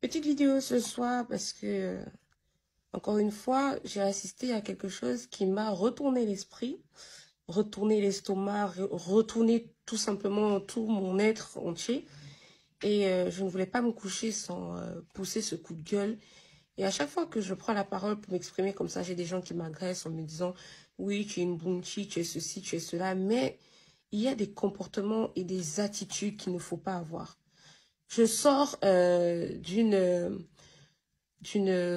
Petite vidéo ce soir parce que, encore une fois, j'ai assisté à quelque chose qui m'a retourné l'esprit, retourné l'estomac, retourné tout simplement tout mon être entier. Et je ne voulais pas me coucher sans pousser ce coup de gueule. Et à chaque fois que je prends la parole pour m'exprimer comme ça, j'ai des gens qui m'agressent en me disant « Oui, tu es une bounty, tu es ceci, tu es cela. » Mais il y a des comportements et des attitudes qu'il ne faut pas avoir. Je sors d'une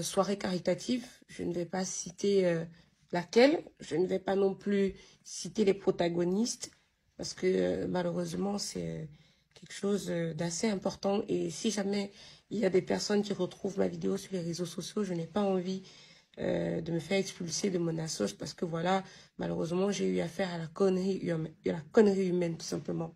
soirée caritative. Je ne vais pas citer laquelle. Je ne vais pas non plus citer les protagonistes parce que malheureusement, c'est quelque chose d'assez important. Et si jamais il y a des personnes qui retrouvent ma vidéo sur les réseaux sociaux, je n'ai pas envie de me faire expulser de mon assos parce que voilà, malheureusement, j'ai eu affaire à la connerie humaine, tout simplement.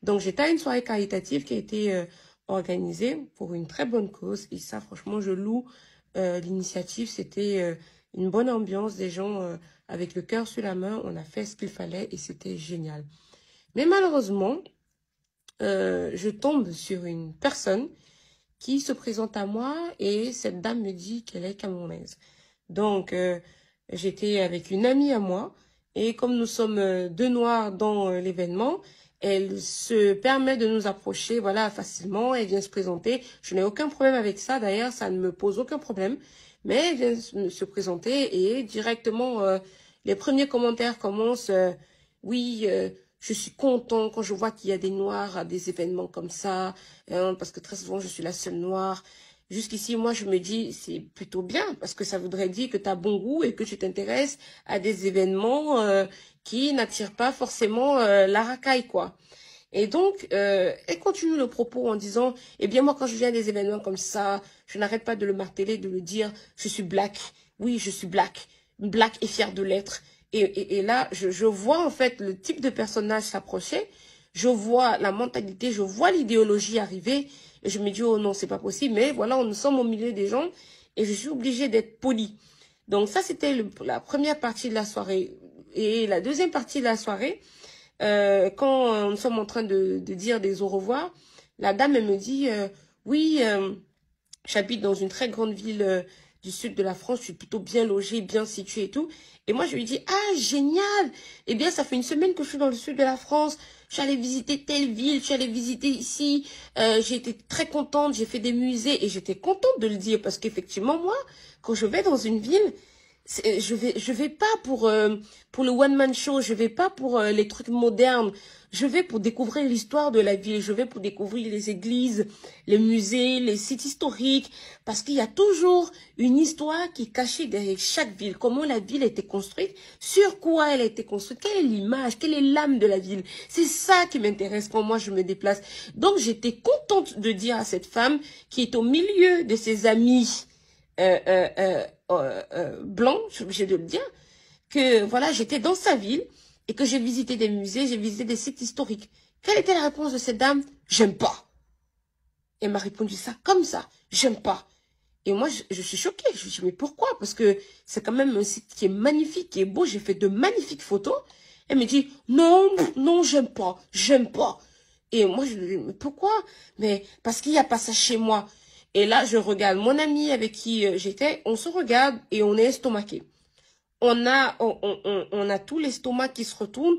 Donc, j'étais à une soirée caritative qui a été organisée pour une très bonne cause. Et ça, franchement, je loue l'initiative. C'était une bonne ambiance, des gens avec le cœur sur la main. On a fait ce qu'il fallait et c'était génial. Mais malheureusement, je tombe sur une personne qui se présente à moi et cette dame me dit qu'elle est camerounaise. Donc, j'étais avec une amie à moi et comme nous sommes deux noirs dans l'événement, elle se permet de nous approcher, voilà, facilement. Elle vient se présenter. Je n'ai aucun problème avec ça. D'ailleurs, ça ne me pose aucun problème. Mais elle vient se présenter et directement, les premiers commentaires commencent. Oui, je suis content quand je vois qu'il y a des noirs à des événements comme ça, hein, parce que très souvent, je suis la seule noire. Jusqu'ici, moi, je me dis, c'est plutôt bien, parce que ça voudrait dire que tu as bon goût et que tu t'intéresses à des événements qui n'attirent pas forcément la racaille, quoi. Et donc, elle continue le propos en disant, eh bien, moi, quand je viens à des événements comme ça, je n'arrête pas de le marteler, de le dire, je suis black. Oui, je suis black. Black et fière de l'être. Et là, je vois en fait le type de personnage s'approcher. Je vois la mentalité, je vois l'idéologie arriver. Et je me dis, oh non, c'est pas possible. Mais voilà, nous sommes au milieu des gens et je suis obligée d'être polie. Donc ça, c'était la première partie de la soirée. Et la deuxième partie de la soirée, quand nous sommes en train de dire des au revoir, la dame, elle me dit, oui, j'habite dans une très grande ville du sud de la France, je suis plutôt bien logée, bien située et tout. Et moi, je lui dis, ah, génial! Eh bien, ça fait une semaine que je suis dans le sud de la France. J'allais visiter telle ville, j'allais visiter ici. J'ai été très contente, j'ai fait des musées et j'étais contente de le dire parce qu'effectivement, moi, quand je vais dans une ville, je vais pas pour le one man show, je vais pas pour les trucs modernes. Je vais pour découvrir l'histoire de la ville, je vais pour découvrir les églises, les musées, les sites historiques, parce qu'il y a toujours une histoire qui est cachée derrière chaque ville. Comment la ville a été construite, sur quoi elle a été construite, quelle est l'image, quelle est l'âme de la ville. C'est ça qui m'intéresse quand moi je me déplace. Donc j'étais contente de dire à cette femme qui est au milieu de ses amis blancs, je suis obligée de le dire, que voilà, j'étais dans sa ville et que j'ai visité des musées, j'ai visité des sites historiques. Quelle était la réponse de cette dame? J'aime pas. Elle m'a répondu ça comme ça. J'aime pas. Et moi, je suis choquée. Je me dis, mais pourquoi? Parce que c'est quand même un site qui est magnifique, qui est beau. J'ai fait de magnifiques photos. Elle me dit, non, non, j'aime pas. J'aime pas. Et moi, je lui dis, mais pourquoi? Mais parce qu'il n'y a pas ça chez moi. Et là, je regarde mon ami avec qui j'étais. On se regarde et on est estomaqué. On a tout l'estomac qui se retourne.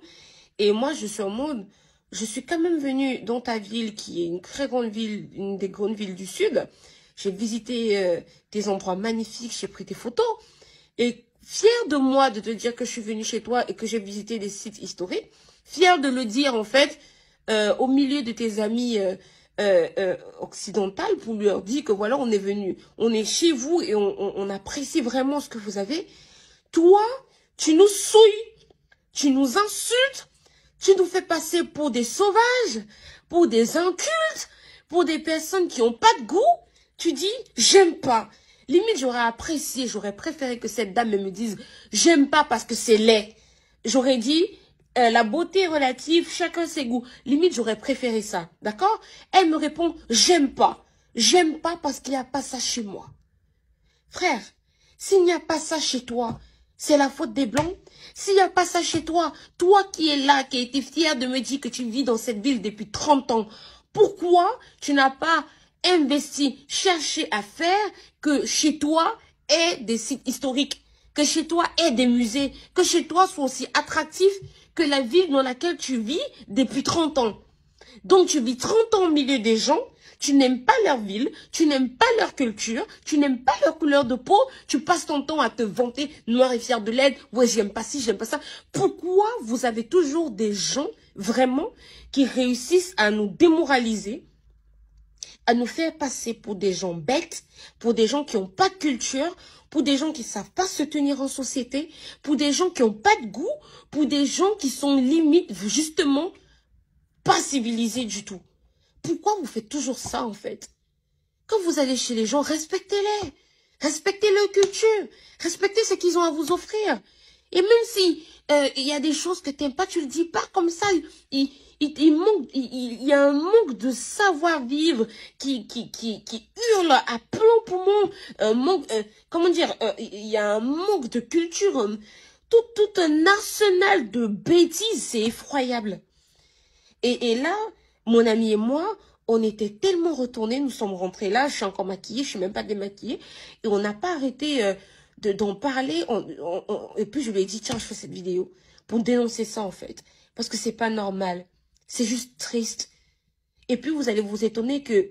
Et moi, je suis en mode, je suis quand même venue dans ta ville, qui est une très grande ville, une des grandes villes du Sud. J'ai visité des endroits magnifiques, j'ai pris des photos. Et fière de moi de te dire que je suis venue chez toi et que j'ai visité des sites historiques. Fière de le dire, en fait, au milieu de tes amis occidentales pour leur dire que voilà, on est venu, on est chez vous et on apprécie vraiment ce que vous avez. Toi, tu nous souilles, tu nous insultes, tu nous fais passer pour des sauvages, pour des incultes, pour des personnes qui n'ont pas de goût. Tu dis, j'aime pas. Limite, j'aurais apprécié, j'aurais préféré que cette dame me dise, j'aime pas parce que c'est laid. J'aurais dit, la beauté est relative, chacun ses goûts. Limite, j'aurais préféré ça, d'accord? Elle me répond, j'aime pas. J'aime pas parce qu'il n'y a pas ça chez moi. Frère, s'il n'y a pas ça chez toi, c'est la faute des Blancs. S'il n'y a pas ça chez toi, toi qui es là, qui as été fier de me dire que tu vis dans cette ville depuis 30 ans, pourquoi tu n'as pas investir, chercher à faire que chez toi ait des sites historiques, que chez toi ait des musées, que chez toi soit aussi attractif que la ville dans laquelle tu vis depuis 30 ans. Donc tu vis 30 ans au milieu des gens, tu n'aimes pas leur ville, tu n'aimes pas leur culture, tu n'aimes pas leur couleur de peau, tu passes ton temps à te vanter, noir et fier de l'aide, ouais j'aime pas ci, j'aime pas ça. Pourquoi vous avez toujours des gens vraiment qui réussissent à nous démoraliser, à nous faire passer pour des gens bêtes, pour des gens qui n'ont pas de culture, pour des gens qui ne savent pas se tenir en société, pour des gens qui n'ont pas de goût, pour des gens qui sont limite justement pas civilisés du tout. Pourquoi vous faites toujours ça en fait? Quand vous allez chez les gens, respectez-les. Respectez leur culture. Respectez ce qu'ils ont à vous offrir. Et même si il y a des choses que tu n'aimes pas, tu le dis pas comme ça. Il y a un manque de savoir-vivre qui hurle à plein poumon. Comment dire, il y a un manque de culture. Tout un arsenal de bêtises, c'est effroyable. Et là, mon ami et moi, on était tellement retournés, nous sommes rentrés là, je suis encore maquillée, je suis même pas démaquillée, et on n'a pas arrêté d'en parler. Et puis je lui ai dit, tiens, je fais cette vidéo pour dénoncer ça en fait, parce que c'est pas normal, c'est juste triste. Et puis vous allez vous étonner que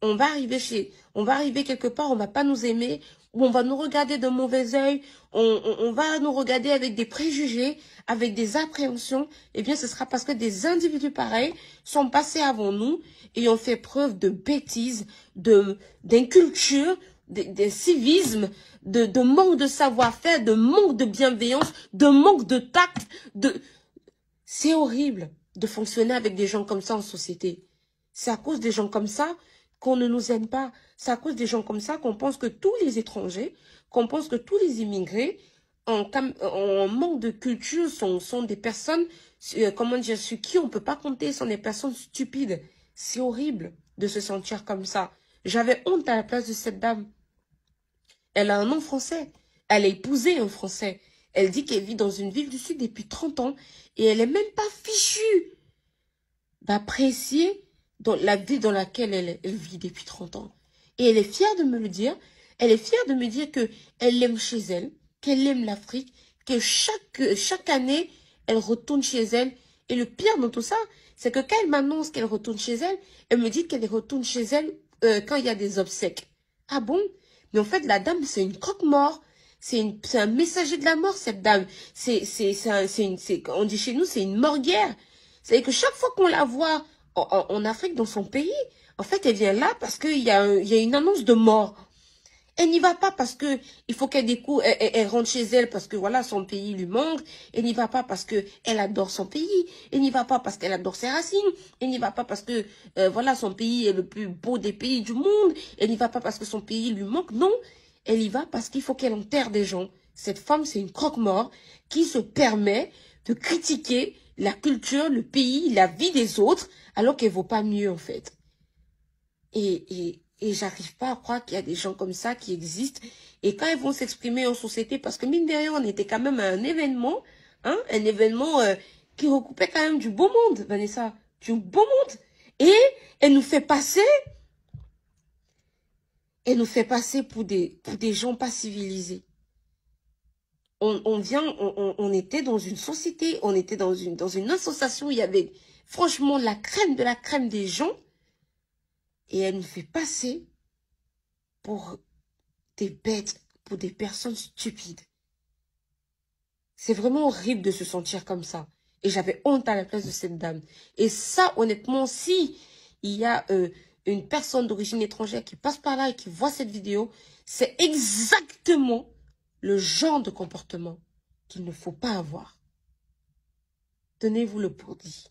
on va arriver quelque part, on va pas nous aimer, ou on va nous regarder de mauvais œil, on va nous regarder avec des préjugés, avec des appréhensions. Eh bien, ce sera parce que des individus pareils sont passés avant nous et ont fait preuve de bêtises, d'inculture, de civisme, de manque de savoir-faire, de manque de bienveillance, de manque de tact. C'est horrible de fonctionner avec des gens comme ça en société. C'est à cause des gens comme ça qu'on ne nous aime pas. C'est à cause des gens comme ça qu'on pense que tous les étrangers, qu'on pense que tous les immigrés en manque de culture sont des personnes, comment dire, sur qui on ne peut pas compter, sont des personnes stupides. C'est horrible de se sentir comme ça. J'avais honte à la place de cette dame. Elle a un nom français. Elle a épousé un Français. Elle dit qu'elle vit dans une ville du Sud depuis 30 ans et elle n'est même pas fichue d'apprécier la vie dans laquelle elle vit depuis 30 ans. Et elle est fière de me le dire. Elle est fière de me dire qu'elle aime chez elle, qu'elle aime l'Afrique, que chaque année, elle retourne chez elle. Et le pire dans tout ça, c'est que quand elle m'annonce qu'elle retourne chez elle, elle me dit qu'elle retourne chez elle quand il y a des obsèques. Ah bon? Mais en fait, la dame, c'est une croque-mort. C'est un messager de la mort, cette dame. On dit chez nous, c'est une morguère. C'est-à-dire que chaque fois qu'on la voit en Afrique, dans son pays, en fait, elle vient là parce qu'il y a une annonce de mort. Elle n'y va pas parce que il faut qu'elle découvre, elle rentre chez elle parce que voilà, son pays lui manque. Elle n'y va pas parce que elle adore son pays. Elle n'y va pas parce qu'elle adore ses racines. Elle n'y va pas parce que voilà, son pays est le plus beau des pays du monde. Elle n'y va pas parce que son pays lui manque. Non, elle y va parce qu'il faut qu'elle enterre des gens. Cette femme, c'est une croque-mort qui se permet de critiquer la culture, le pays, la vie des autres, alors qu'elle vaut pas mieux en fait. Et j'arrive pas à croire qu'il y a des gens comme ça qui existent. Et quand ils vont s'exprimer en société, parce que mine de rien, on était quand même à un événement, hein, un événement qui recoupait quand même du beau monde, Vanessa, du beau monde. Et elle nous fait passer pour des gens pas civilisés. On était dans une société, on était dans une association où il y avait franchement la crème de la crème des gens. Et elle nous fait passer pour des bêtes, pour des personnes stupides. C'est vraiment horrible de se sentir comme ça. Et j'avais honte à la place de cette dame. Et ça, honnêtement, si il y a une personne d'origine étrangère qui passe par là et qui voit cette vidéo, c'est exactement le genre de comportement qu'il ne faut pas avoir. Tenez-vous le pour dit.